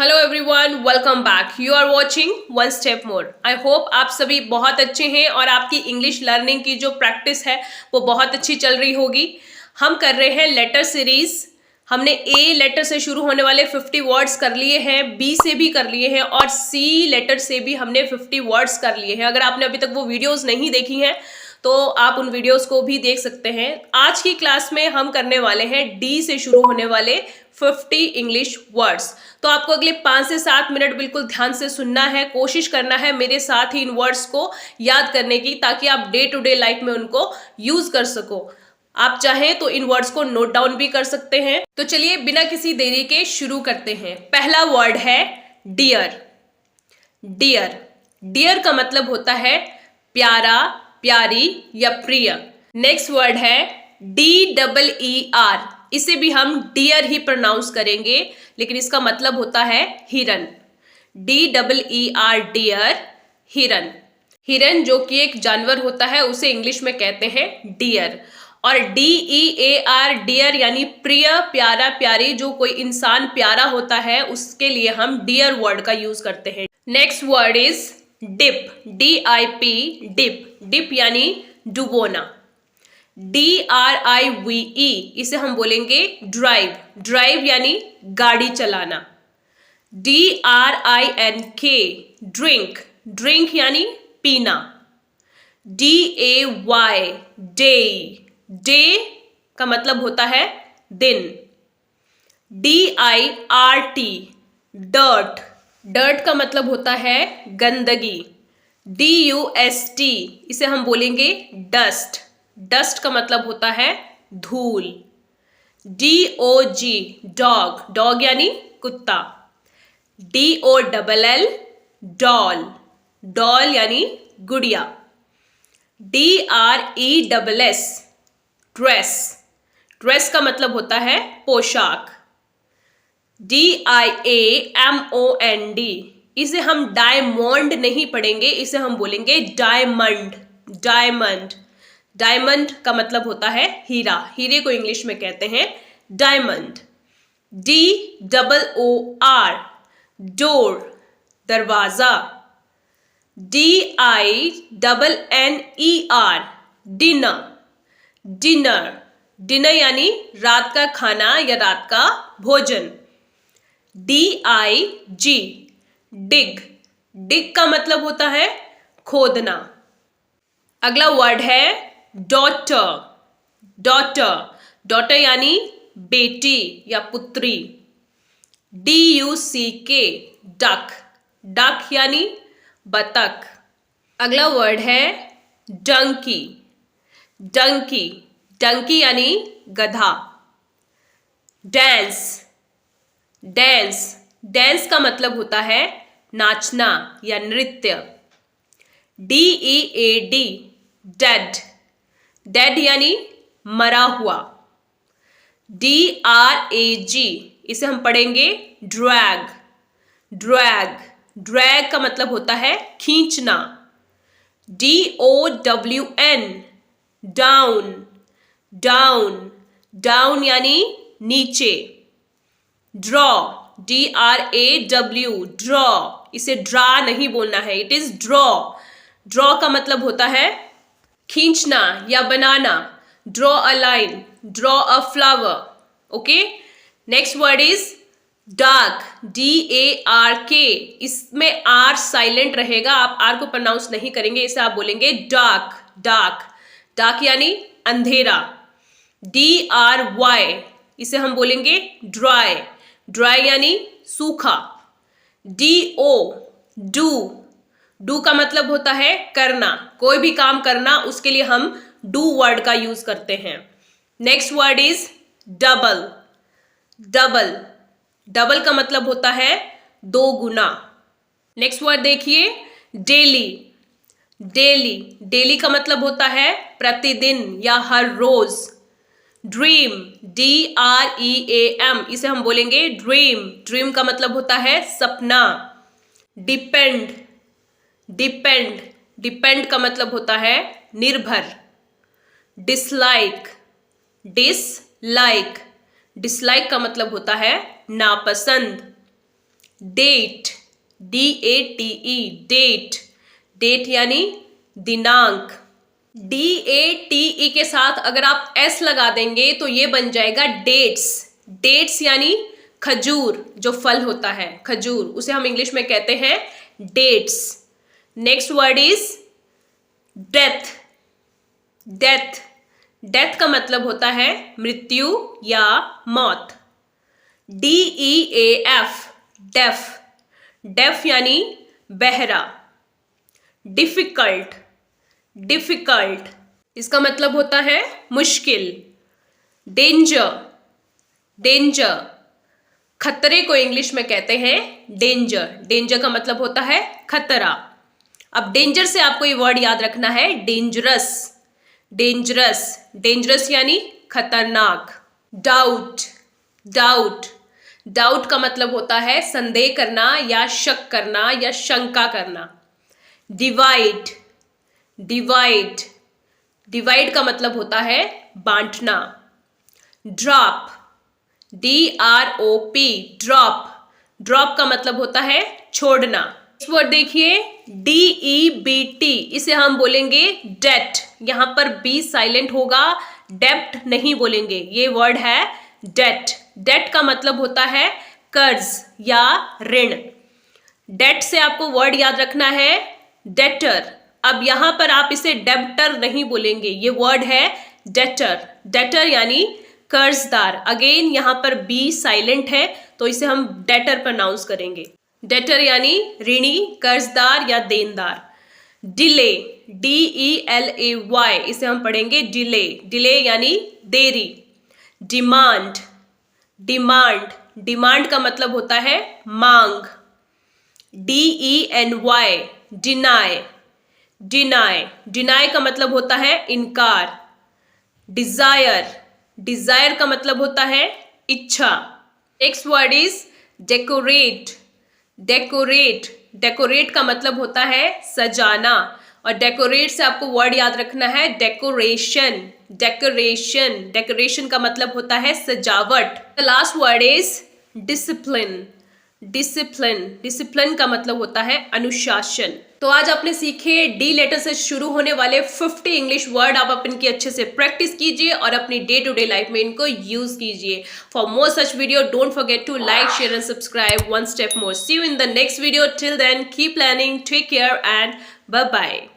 Hello everyone, welcome back. You are watching one step more. I hope आप सभी बहुत अच्छे हैं और आपकी इंग्लिश लर्निंग की जो प्रैक्टिस है वो बहुत अच्छी चल रही होगी। हम कर रहे हैं लेटर सीरीज। हमने ए लेटर से शुरू होने वाले 50 वर्ड्स कर लिए हैं, बी से भी कर लिए हैं और सी लेटर से भी हमने 50 वर्ड्स कर लिए हैं। अगर आपने अभी तक वो वीडियोस नहीं देखी हैं तो आप उन वीडियोस को भी देख सकते हैं। आज की क्लास में हम करने वाले हैं डी से शुरू होने वाले 50 इंग्लिश वर्ड्स। तो आपको अगले 5 से 7 मिनट बिल्कुल ध्यान से सुनना है, कोशिश करना है मेरे साथ ही इन वर्ड्स को याद करने की, ताकि आप डे टू डे लाइफ में उनको यूज कर सको। आप चाहें तो इन वर्ड्स को नोट डाउन भी कर सकते हैं। तो चलिए बिना किसी देरी के शुरू करते हैं। पहला वर्ड है डियर। डियर, डियर का मतलब होता है प्यारा, प्यारी या प्रिय। नेक्स्ट वर्ड है DEER। इसे भी हम डियर ही प्रोनाउंस करेंगे, लेकिन इसका मतलब होता है हिरन। DEER, डियर, हिरन। हिरन जो कि एक जानवर होता है उसे इंग्लिश में कहते हैं डियर। और DEAR, डियर यानी प्रिय, प्यारा, प्यारी। जो कोई इंसान प्यारा होता है उसके लिए हम डियर वर्ड का यूज करते हैं। Next word is dip. DIP, dip. Dip यानी डुबोना। DRIVE, इसे हम बोलेंगे ड्राइव। ड्राइव यानी गाड़ी चलाना। DRINK, drink. ड्रिंक यानी पीना। DAY, day. डे का मतलब होता है दिन। DIRT, dirt. डर्ट का मतलब होता है गंदगी। DUST, इसे हम बोलेंगे डस्ट। डस्ट का मतलब होता है धूल। DOG, dog. डॉग यानी कुत्ता। DOLL, doll. डॉल यानी गुड़िया। DRESS, dress. ड्रेस का मतलब होता है पोशाक। DIAMOND, इसे हम डायमंड नहीं पढ़ेंगे, इसे हम बोलेंगे डायमंड। डायमंड। डायमंड का मतलब होता है हीरा। हीरे को इंग्लिश में कहते हैं डायमंड। DOOR, डोर, दरवाजा। DINNER, dinner. डिनर। डिनर यानी रात का खाना या रात का भोजन। DIG, डिग। डिग का मतलब होता है खोदना। अगला वर्ड है डॉटर। डॉटर। डॉटर यानी बेटी या पुत्री। DUCK, duck. डक यानी बतख। अगला वर्ड है डंकी। डंकी। डंकी यानी गधा। डांस। डांस। डांस का मतलब होता है नाचना या नृत्य। DEAD, dead. डेड यानी मरा हुआ। DRAG, इसे हम पढ़ेंगे ड्रैग। ड्रैग। ड्रैग का मतलब होता है खींचना। DOWN, down. डाउन। डाउन यानी नीचे। ड्रॉ। DRAW, draw. इसे ड्रा नहीं बोलना है, इट इज ड्रॉ। ड्रॉ का मतलब होता है खींचना या बनाना। Draw a line, draw a flower. Okay. Next word is dark. DARK, इसमें आर साइलेंट रहेगा, आप आर को प्रोनाउंस नहीं करेंगे, इसे आप बोलेंगे डार्क। डार्क। डार्क यानी अंधेरा। DRY, इसे हम बोलेंगे ड्राई। ड्राई यानी सूखा। DO, do. डू का मतलब होता है करना, कोई भी काम करना, उसके लिए हम डू वर्ड का यूज करते हैं। Next word is double. Double. Double का मतलब होता है दो गुना। नेक्स्ट वर्ड देखिए डेली। डेली। डेली का मतलब होता है प्रतिदिन या हर रोज। ड्रीम। DREAM, इसे हम बोलेंगे ड्रीम। ड्रीम का मतलब होता है सपना। डिपेंड। डिपेंड। डिपेंड का मतलब होता है निर्भर। डिसलाइक। डिसलाइक। डिसलाइक का मतलब होता है नापसंद। डेट, DATE, डेट, डेट यानी दिनांक। DATE के साथ अगर आप S लगा देंगे तो ये बन जाएगा डेट्स। डेट्स यानी खजूर, जो फल होता है खजूर, उसे हम इंग्लिश में कहते हैं dates. Next word is death. Death, death का मतलब होता है मृत्यु या मौत। DEAF, डेफ, डेफ यानी बहरा। डिफिकल्ट, डिफिकल्ट, इसका मतलब होता है मुश्किल। डेंजर, डेंजर, खतरे को इंग्लिश में कहते हैं डेंजर। डेंजर का मतलब होता है खतरा। अब डेंजर से आपको ये वर्ड याद रखना है डेंजरस। डेंजरस, डेंजरस यानी खतरनाक। डाउट, डाउट, डाउट का मतलब होता है संदेह करना या शक करना या शंका करना। डिवाइड, डिवाइड, डिवाइड का मतलब होता है बांटना। ड्रॉप, DROP, ड्रॉप, ड्रॉप का मतलब होता है छोड़ना। इस वर्ड देखिए DEBT, इसे हम बोलेंगे डेट। यहां पर बी साइलेंट होगा, डेब्ट नहीं बोलेंगे। ये वर्ड है डेट। डेट का मतलब होता है कर्ज या ऋण। डेट से आपको वर्ड याद रखना है डेटर। अब यहां पर आप इसे डेब्टर नहीं बोलेंगे, ये वर्ड है डेटर। डेटर यानी कर्जदार। अगेन यहां पर बी साइलेंट है तो इसे हम डेटर प्रोनाउंस करेंगे। डेटर यानी ऋणी, कर्जदार या देनदार। डिले, DELAY, इसे हम पढ़ेंगे डिले। डिले यानी देरी। डिमांड, डिमांड, डिमांड का मतलब होता है मांग। DENY, डिनाय, डिनाय, डिनाय का मतलब होता है इनकार। डिजायर, डिजायर का मतलब होता है इच्छा। Next word is decorate. Decorate, decorate का मतलब होता है सजाना, और डेकोरेट से आपको वर्ड याद रखना है डेकोरेशन। डेकोरेशन, डेकोरेशन का मतलब होता है सजावट। The last word is discipline. Discipline, discipline का मतलब होता है अनुशासन। तो आज आपने सीखे डी लेटर से शुरू होने वाले 50 इंग्लिश वर्ड। आप इनकी अच्छे से प्रैक्टिस कीजिए और अपनी डे टू डे लाइफ में इनको यूज कीजिए। For more such video don't forget to like, share and subscribe one step more. See you in the next video. Till then keep learning, take care and bye bye.